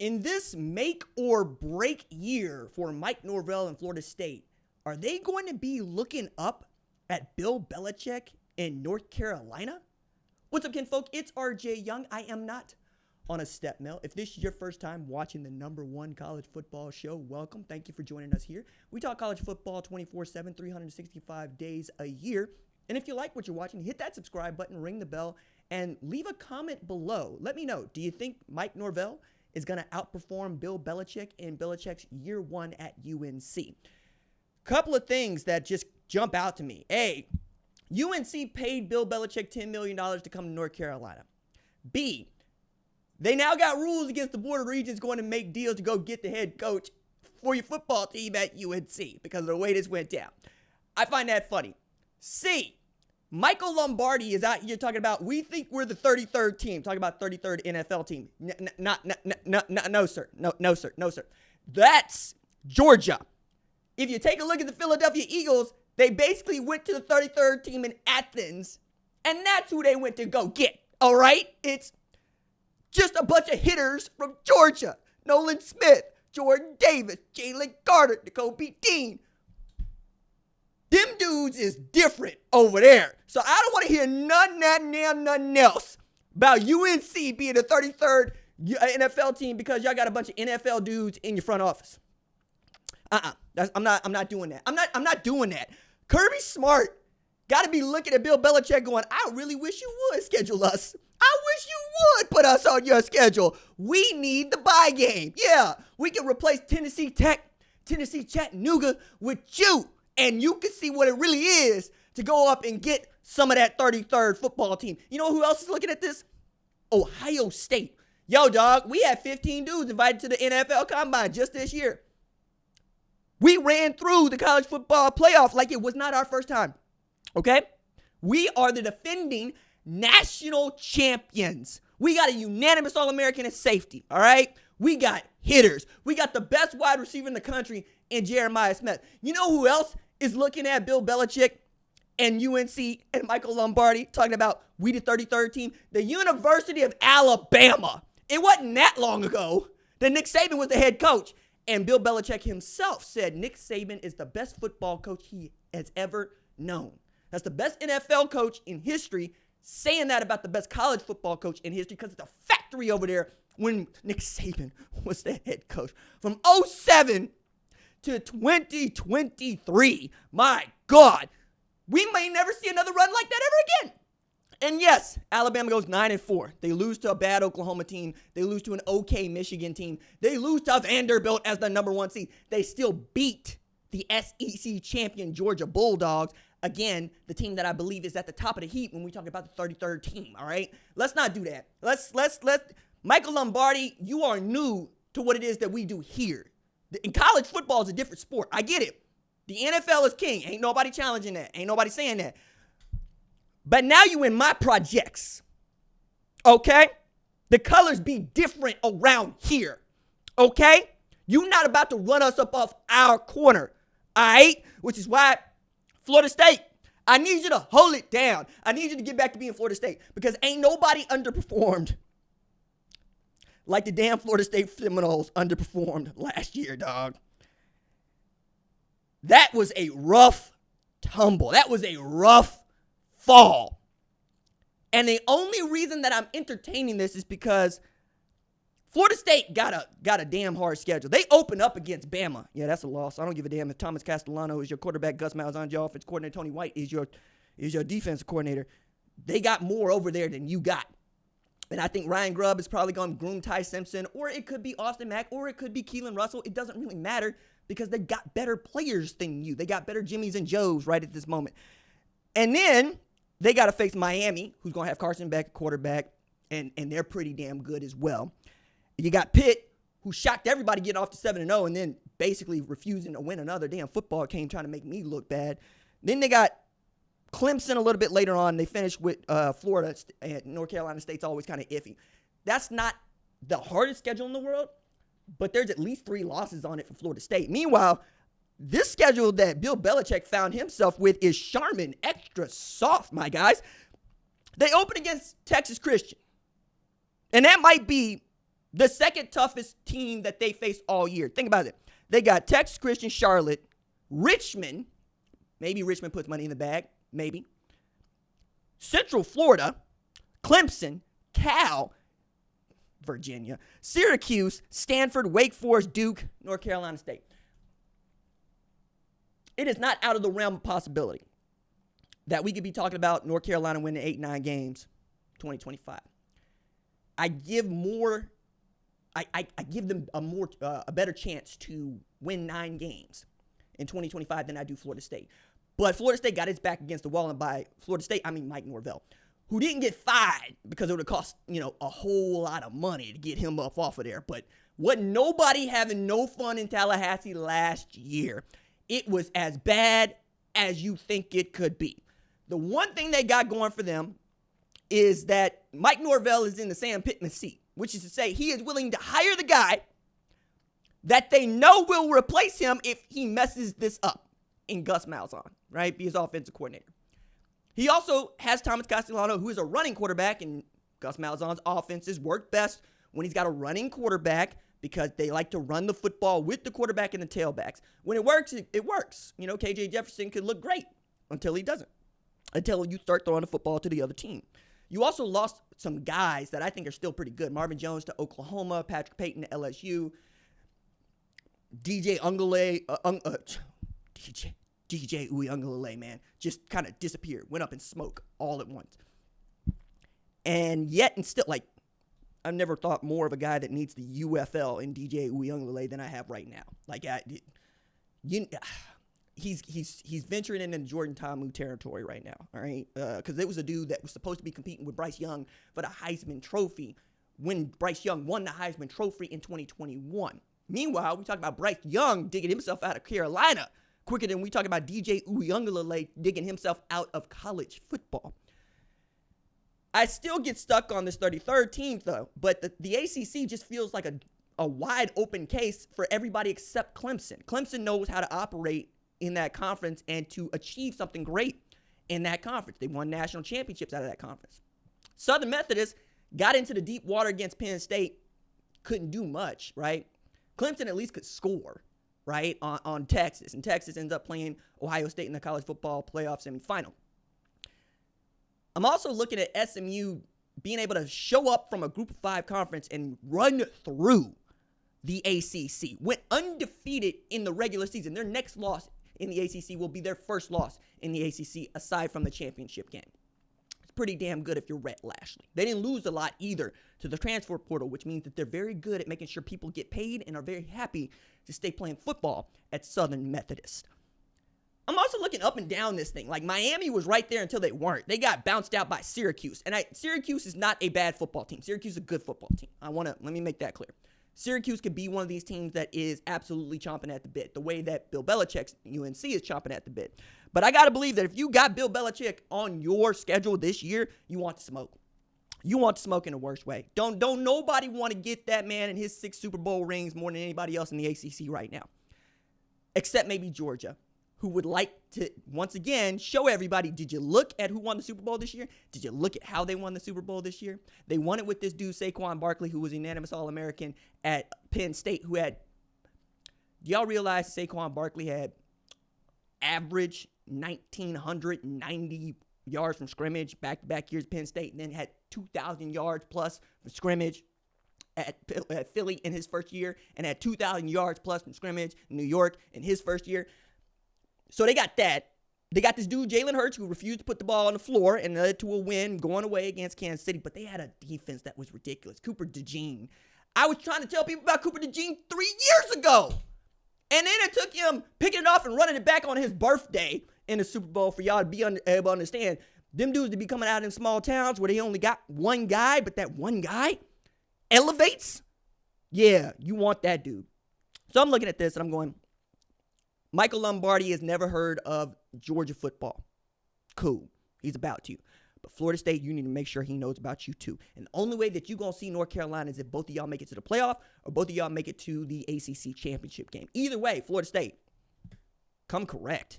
In this make or break year for Mike Norvell and Florida State, are they going to be looking up at Bill Belichick in North Carolina? What's up, kinfolk? It's RJ Young. I am not on a step mill. If this is your first time watching the #1 college football show, welcome. Thank you for joining us here. We talk college football 24/7, 365 days a year. And if you like what you're watching, hit that subscribe button, ring the bell, and leave a comment below. Let me know, do you think Mike Norvell is going to outperform Bill Belichick in Belichick's year one at UNC? Couple of things that just jump out to me. A, UNC paid Bill Belichick $10 million to come to North Carolina. B, they now got rules against the Board of Regents going to make deals to go get the head coach for your football team at UNC because of the way this went down. I find that funny. C, Michael Lombardi is out here talking about, we think we're the 33rd team. Talking about 33rd NFL team. No, sir. No, sir. That's Georgia. If you take a look at the Philadelphia Eagles, they basically went to the 33rd team in Athens, and that's who they went to go get, all right? It's just a bunch of hitters from Georgia. Nolan Smith, Jordan Davis, Jalen Carter, Nakobe Dean. Them dudes is different over there. So I don't want to hear nothing else about UNC being the 33rd NFL team because y'all got a bunch of NFL dudes in your front office. I'm not doing that. I'm not doing that. Kirby Smart got to be looking at Bill Belichick going, I really wish you would schedule us. I wish you would put us on your schedule. We need the bye game. Yeah, we can replace Tennessee Tech, Tennessee Chattanooga with you. And you can see what it really is to go up and get some of that 33rd football team. You know who else is looking at this? Ohio State. Yo, dog, we had 15 dudes invited to the NFL Combine just this year. We ran through the college football playoff like it was not our first time, okay? We are the defending national champions. We got a unanimous All-American at safety, all right? We got hitters. We got the best wide receiver in the country in Jeremiah Smith. You know who else is looking at Bill Belichick and UNC and Michael Lombardi talking about we the 33rd team? The University of Alabama. It wasn't that long ago that Nick Saban was the head coach. And Bill Belichick himself said Nick Saban is the best football coach he has ever known. That's the best NFL coach in history, saying that about the best college football coach in history because it's a factory over there when Nick Saban was the head coach. From 2007 to 2023, my God, we may never see another run like that ever again. And yes, Alabama goes 9-4. They lose to a bad Oklahoma team. They lose to an okay Michigan team. They lose to Vanderbilt as the #1 seed. They still beat the SEC champion Georgia Bulldogs. Again, the team that I believe is at the top of the heap when we talk about the 33rd team, all right? Let's not do that. Let's Michael Lombardi, you are new to what it is that we do here. In college football is a different sport. I get it. The NFL is king. Ain't nobody challenging that. Ain't nobody saying that. But now you in my projects, okay? The colors be different around here, okay? You not about to run us up off our corner, all right? Which is why Florida State, I need you to hold it down. I need you to get back to being Florida State because ain't nobody underperformed like the damn Florida State Seminoles underperformed last year, dog. That was a rough tumble. That was a rough fall. And the only reason that I'm entertaining this is because Florida State got a damn hard schedule. They open up against Bama. Yeah, that's a loss. I don't give a damn if Thomas Castellano is your quarterback, Gus Malzahn, your offensive coordinator, Tony White is your defensive coordinator. They got more over there than you got. And I think Ryan Grubb is probably going to groom Ty Simpson, or it could be Austin Mack, or it could be Keelan Russell. It doesn't really matter because they got better players than you. They got better Jimmys and Joes right at this moment. And then they got to face Miami, who's going to have Carson Beck at quarterback, and they're pretty damn good as well. You got Pitt, who shocked everybody getting off to 7-0 and then basically refusing to win another damn football game, trying to make me look bad. Then they got Clemson a little bit later on. They finished with Florida, and North Carolina State's always kind of iffy. That's not the hardest schedule in the world, but there's at least 3 losses on it for Florida State. Meanwhile, this schedule that Bill Belichick found himself with is Charmin extra soft, my guys. They open against Texas Christian, and that might be The second toughest team that they face all year. Think about it. They got Texas Christian, Charlotte, Richmond. Maybe Richmond puts money in the bag. Maybe. Central Florida, Clemson, Cal, Virginia, Syracuse, Stanford, Wake Forest, Duke, North Carolina State. It is not out of the realm of possibility that we could be talking about North Carolina winning 8-9 games 2025. I give them a better chance to win 9 games in 2025 than I do Florida State. But Florida State got its back against the wall, and by Florida State, I mean Mike Norvell, who didn't get fired because it would have cost, a whole lot of money to get him off of there. But wasn't nobody having no fun in Tallahassee last year. It was as bad as you think it could be. The one thing they got going for them is that Mike Norvell is in the Sam Pittman seat, which is to say he is willing to hire the guy that they know will replace him if he messes this up in Gus Malzahn, right? Be his offensive coordinator. He also has Thomas Castellano, who is a running quarterback, and Gus Malzahn's offenses work best when he's got a running quarterback because they like to run the football with the quarterback and the tailbacks. When it works, it works. KJ Jefferson could look great until he doesn't, until you start throwing the football to the other team. You also lost some guys that I think are still pretty good. Marvin Jones to Oklahoma, Patrick Payton to LSU, DJ Uiagalelei, man, just kind of disappeared, went up in smoke all at once. And yet, and still, I've never thought more of a guy that needs the UFL in DJ Uiagalelei than I have right now. He's venturing into Jordan Ta'amu territory right now, all right? Because it was a dude that was supposed to be competing with Bryce Young for the Heisman Trophy when Bryce Young won the Heisman Trophy in 2021. Meanwhile, we talk about Bryce Young digging himself out of Carolina quicker than we talk about DJ Uiagalelei digging himself out of college football. I still get stuck on this 33rd team, though, but the ACC just feels like a wide open case for everybody except Clemson. Clemson knows how to operate in that conference and to achieve something great in that conference. They won national championships out of that conference. Southern Methodist got into the deep water against Penn State, couldn't do much, right? Clemson at least could score, right, on Texas. And Texas ends up playing Ohio State in the college football playoff semifinal. I'm also looking at SMU being able to show up from a group of 5 conference and run through the ACC. Went undefeated in the regular season. Their next loss in the ACC will be their first loss in the ACC aside from the championship game. It's pretty damn good if you're Rhett Lashlee. They didn't lose a lot either to the transfer portal, which means that they're very good at making sure people get paid and are very happy to stay playing football at Southern Methodist. I'm also looking up and down this thing. Miami was right there until they weren't. They got bounced out by Syracuse. And Syracuse is not a bad football team. Syracuse is a good football team. Let me make that clear. Syracuse could be one of these teams that is absolutely chomping at the bit, the way that Bill Belichick's UNC is chomping at the bit. But I got to believe that if you got Bill Belichick on your schedule this year, you want to smoke. You want to smoke in the worst way. Don't nobody want to get that man in his 6 Super Bowl rings more than anybody else in the ACC right now. Except maybe Georgia, who would like to, once again, show everybody, did you look at who won the Super Bowl this year? Did you look at how they won the Super Bowl this year? They won it with this dude, Saquon Barkley, who was a unanimous All-American at Penn State, who had, do y'all realize Saquon Barkley had average 1,990 yards from scrimmage back-to-back years at Penn State, and then had 2,000 yards plus from scrimmage at Philly in his first year, and had 2,000 yards plus from scrimmage in New York in his first year. So they got that. They got this dude, Jalen Hurts, who refused to put the ball on the floor and led to a win going away against Kansas City. But they had a defense that was ridiculous. Cooper DeJean. I was trying to tell people about Cooper DeJean 3 years ago. And then it took him picking it off and running it back on his birthday in the Super Bowl for y'all to be able to understand. Them dudes to be coming out in small towns where they only got one guy, but that one guy elevates. Yeah, you want that dude. So I'm looking at this and I'm going, Michael Lombardi has never heard of Georgia football. Cool. He's about to. But Florida State, you need to make sure he knows about you too. And the only way that you're going to see North Carolina is if both of y'all make it to the playoff or both of y'all make it to the ACC championship game. Either way, Florida State, come correct.